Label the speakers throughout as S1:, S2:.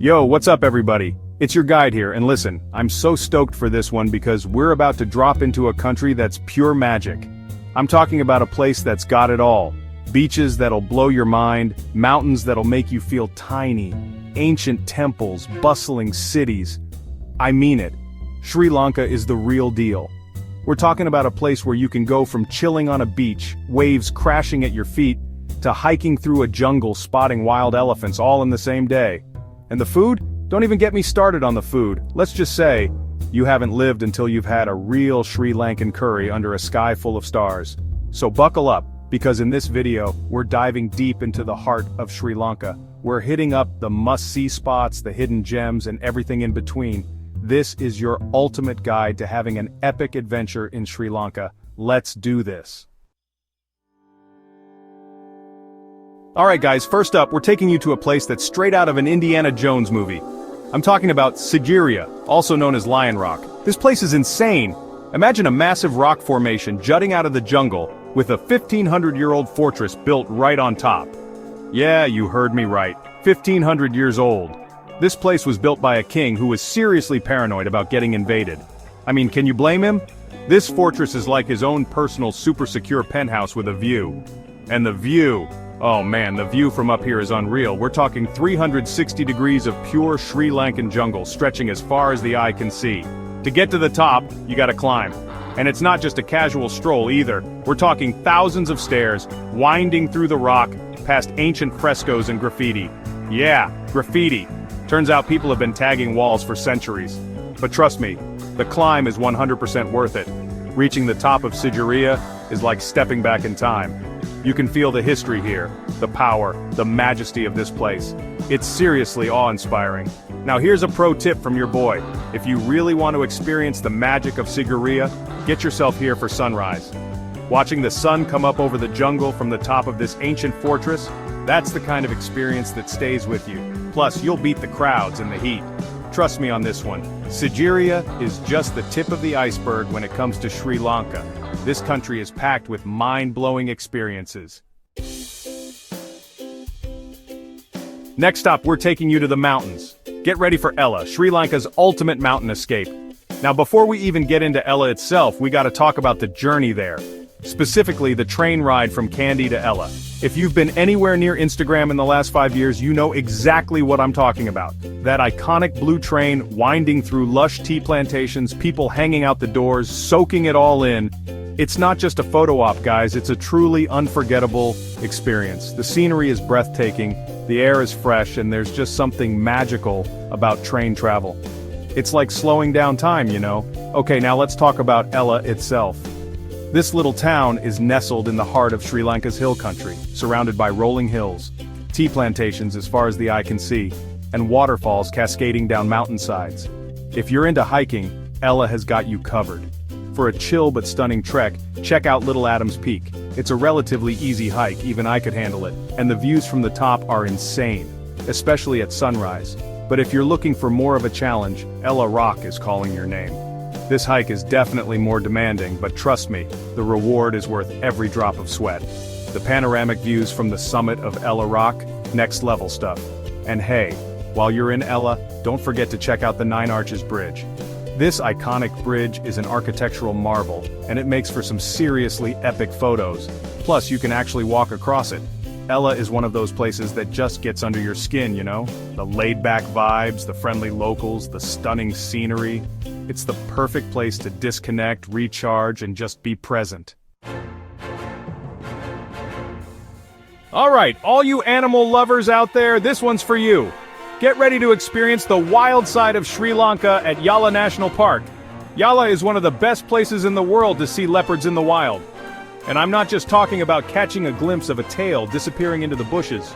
S1: Yo, what's up everybody? It's your guide here, and listen, I'm so stoked for this one because we're about to drop into a country that's pure magic. I'm talking about a place that's got it all. Beaches that'll blow your mind, mountains that'll make you feel tiny, ancient temples, bustling cities. I mean it. Sri Lanka is the real deal. We're talking about a place where you can go from chilling on a beach, waves crashing at your feet, to hiking through a jungle spotting wild elephants all in the same day. And the food? Don't even get me started on the food. Let's just say, you haven't lived until you've had a real Sri Lankan curry under a sky full of stars. So buckle up, because in this video, we're diving deep into the heart of Sri Lanka. We're hitting up the must-see spots, the hidden gems, and everything in between. This is your ultimate guide to having an epic adventure in Sri Lanka. Let's do this. Alright guys, first up, we're taking you to a place that's straight out of an Indiana Jones movie. I'm talking about Sigiriya, also known as Lion Rock. This place is insane. Imagine a massive rock formation jutting out of the jungle, with a 1,500-year-old fortress built right on top. Yeah, you heard me right. 1,500 years old. This place was built by a king who was seriously paranoid about getting invaded. I mean, can you blame him? This fortress is like his own personal super secure penthouse with a view. And the view, oh man, the view from up here is unreal. We're talking 360 degrees of pure Sri Lankan jungle stretching as far as the eye can see. To get to the top, you gotta climb. And it's not just a casual stroll either. We're talking thousands of stairs, winding through the rock, past ancient frescoes and graffiti. Yeah, graffiti. Turns out people have been tagging walls for centuries. But trust me, the climb is 100% worth it. Reaching the top of Sigiriya is like stepping back in time. You can feel the history here, the power, the majesty of this place. It's seriously awe-inspiring. Now here's a pro tip from your boy. If you really want to experience the magic of Sigiriya, get yourself here for sunrise. Watching the sun come up over the jungle from the top of this ancient fortress, that's the kind of experience that stays with you. Plus, you'll beat the crowds and the heat. Trust me on this one. Sigiriya is just the tip of the iceberg when it comes to Sri Lanka. This country is packed with mind-blowing experiences. Next up, we're taking you to the mountains. Get ready for Yala, Sri Lanka's ultimate mountain escape. Now before we even get into Yala itself, we gotta talk about the journey there. Specifically, the train ride from Kandy to Yala. If you've been anywhere near Instagram in the last 5 years, you know exactly what I'm talking about. That iconic blue train winding through lush tea plantations, people hanging out the doors, soaking it all in. It's not just a photo op, guys, it's a truly unforgettable experience. The scenery is breathtaking, the air is fresh, and there's just something magical about train travel. It's like slowing down time, you know? Okay, now let's talk about Yala itself. This little town is nestled in the heart of Sri Lanka's hill country, surrounded by rolling hills, tea plantations as far as the eye can see, and waterfalls cascading down mountainsides. If you're into hiking, Yala has got you covered. For a chill but stunning trek, check out Little Adams Peak. It's a relatively easy hike, even I could handle it, and the views from the top are insane, especially at sunrise. But if you're looking for more of a challenge, Yala Rock is calling your name. This hike is definitely more demanding, but trust me, the reward is worth every drop of sweat. The panoramic views from the summit of Yala Rock, next level stuff. And hey, while you're in Yala, don't forget to check out the Nine Arches Bridge. This iconic bridge is an architectural marvel, and it makes for some seriously epic photos. Plus, you can actually walk across it. Yala is one of those places that just gets under your skin, you know? The laid-back vibes, the friendly locals, the stunning scenery. It's the perfect place to disconnect, recharge, and just be present. Alright, all you animal lovers out there, this one's for you. Get ready to experience the wild side of Sri Lanka at Yala National Park. Yala is one of the best places in the world to see leopards in the wild. And I'm not just talking about catching a glimpse of a tail disappearing into the bushes.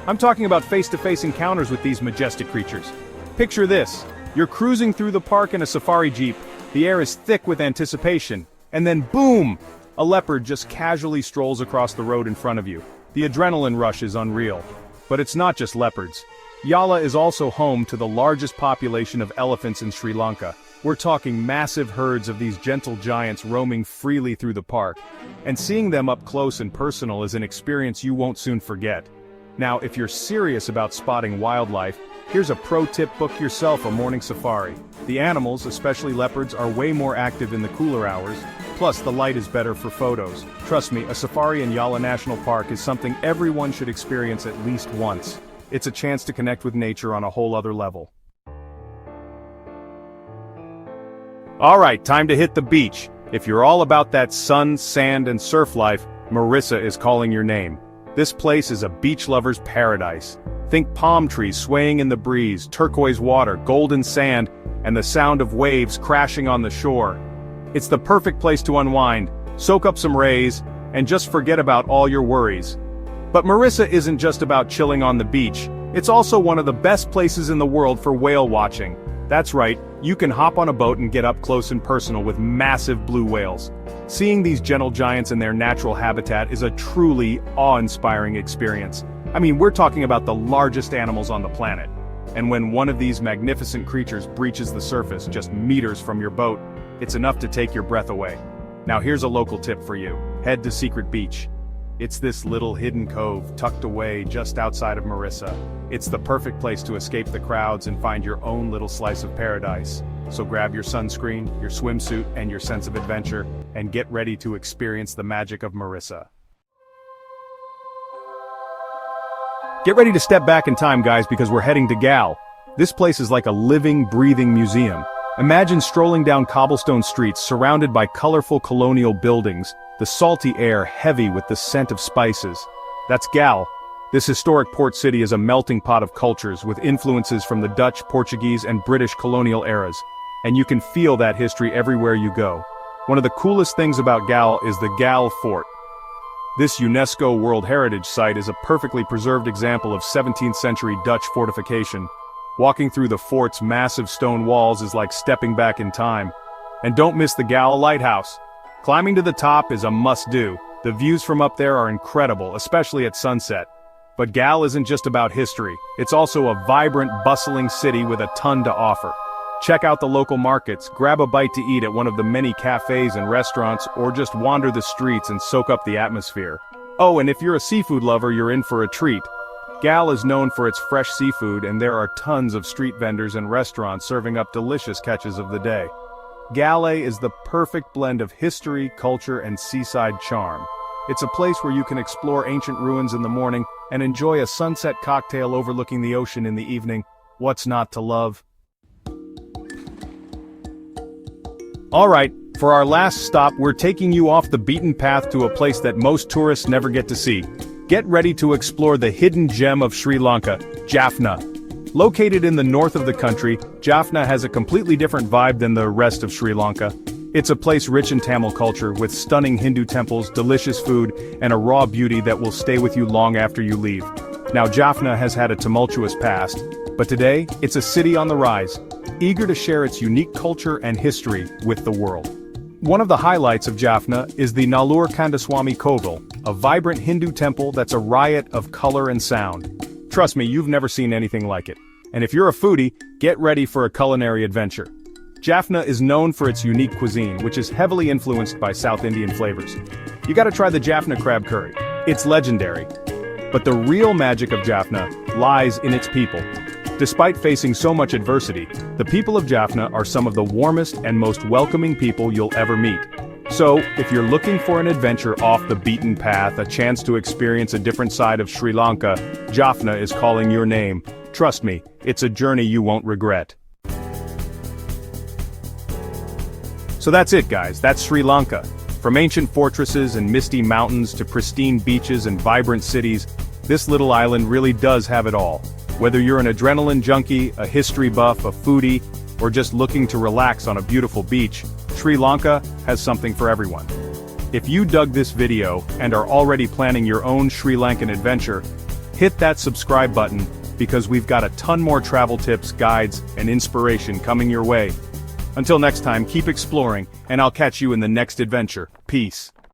S1: I'm talking about face-to-face encounters with these majestic creatures. Picture this. You're cruising through the park in a safari jeep, the air is thick with anticipation, and then boom! A leopard just casually strolls across the road in front of you. The adrenaline rush is unreal. But it's not just leopards. Yala is also home to the largest population of elephants in Sri Lanka. We're talking massive herds of these gentle giants roaming freely through the park. And seeing them up close and personal is an experience you won't soon forget. Now, if you're serious about spotting wildlife, here's a pro tip: book yourself a morning safari. The animals, especially leopards, are way more active in the cooler hours, plus the light is better for photos. Trust me, a safari in Yala National Park is something everyone should experience at least once. It's a chance to connect with nature on a whole other level. Alright, time to hit the beach. If you're all about that sun, sand, and surf life, Mirissa is calling your name. This place is a beach lover's paradise. Think palm trees swaying in the breeze, turquoise water, golden sand, and the sound of waves crashing on the shore. It's the perfect place to unwind, soak up some rays, and just forget about all your worries. But Mirissa isn't just about chilling on the beach. It's also one of the best places in the world for whale watching. That's right, you can hop on a boat and get up close and personal with massive blue whales. Seeing these gentle giants in their natural habitat is a truly awe-inspiring experience. I mean, we're talking about the largest animals on the planet. And when one of these magnificent creatures breaches the surface just meters from your boat, it's enough to take your breath away. Now here's a local tip for you. Head to Secret Beach. It's this little hidden cove tucked away just outside of Mirissa. It's the perfect place to escape the crowds and find your own little slice of paradise. So grab your sunscreen, your swimsuit, and your sense of adventure, and get ready to experience the magic of Mirissa. Get ready to step back in time, guys, because we're heading to Galle. This place is like a living, breathing museum. Imagine strolling down cobblestone streets surrounded by colorful colonial buildings, the salty air heavy with the scent of spices. That's Galle. This historic port city is a melting pot of cultures with influences from the Dutch, Portuguese, and British colonial eras. And you can feel that history everywhere you go. One of the coolest things about Galle is the Galle Fort. This UNESCO World Heritage Site is a perfectly preserved example of 17th century Dutch fortification. Walking through the fort's massive stone walls is like stepping back in time. And don't miss the Galle Lighthouse. Climbing to the top is a must-do. The views from up there are incredible, especially at sunset. But Galle isn't just about history. It's also a vibrant, bustling city with a ton to offer. Check out the local markets, grab a bite to eat at one of the many cafes and restaurants, or just wander the streets and soak up the atmosphere. Oh, and if you're a seafood lover, you're in for a treat. Galle is known for its fresh seafood, and there are tons of street vendors and restaurants serving up delicious catches of the day. Galle is the perfect blend of history, culture, and seaside charm. It's a place where you can explore ancient ruins in the morning and enjoy a sunset cocktail overlooking the ocean in the evening. What's not to love? Alright, for our last stop, we're taking you off the beaten path to a place that most tourists never get to see. Get ready to explore the hidden gem of Sri Lanka, Jaffna. Located in the north of the country, Jaffna has a completely different vibe than the rest of Sri Lanka. It's a place rich in Tamil culture, with stunning Hindu temples, delicious food, and a raw beauty that will stay with you long after you leave. Now, Jaffna has had a tumultuous past, but today, it's a city on the rise, eager to share its unique culture and history with the world. One of the highlights of Jaffna is the Nallur Kandaswamy Koval, a vibrant Hindu temple that's a riot of color and sound. Trust me, you've never seen anything like it. And if you're a foodie, get ready for a culinary adventure. Jaffna is known for its unique cuisine, which is heavily influenced by South Indian flavors. You gotta try the Jaffna crab curry. It's legendary. But the real magic of Jaffna lies in its people. Despite facing so much adversity, the people of Jaffna are some of the warmest and most welcoming people you'll ever meet. So, if you're looking for an adventure off the beaten path, a chance to experience a different side of Sri Lanka, Jaffna is calling your name. Trust me, it's a journey you won't regret. So that's it, guys. That's Sri Lanka. From ancient fortresses and misty mountains to pristine beaches and vibrant cities, this little island really does have it all. Whether you're an adrenaline junkie, a history buff, a foodie, or just looking to relax on a beautiful beach, Sri Lanka has something for everyone. If you dug this video and are already planning your own Sri Lankan adventure, hit that subscribe button because we've got a ton more travel tips, guides, and inspiration coming your way. Until next time, keep exploring, and I'll catch you in the next adventure. Peace.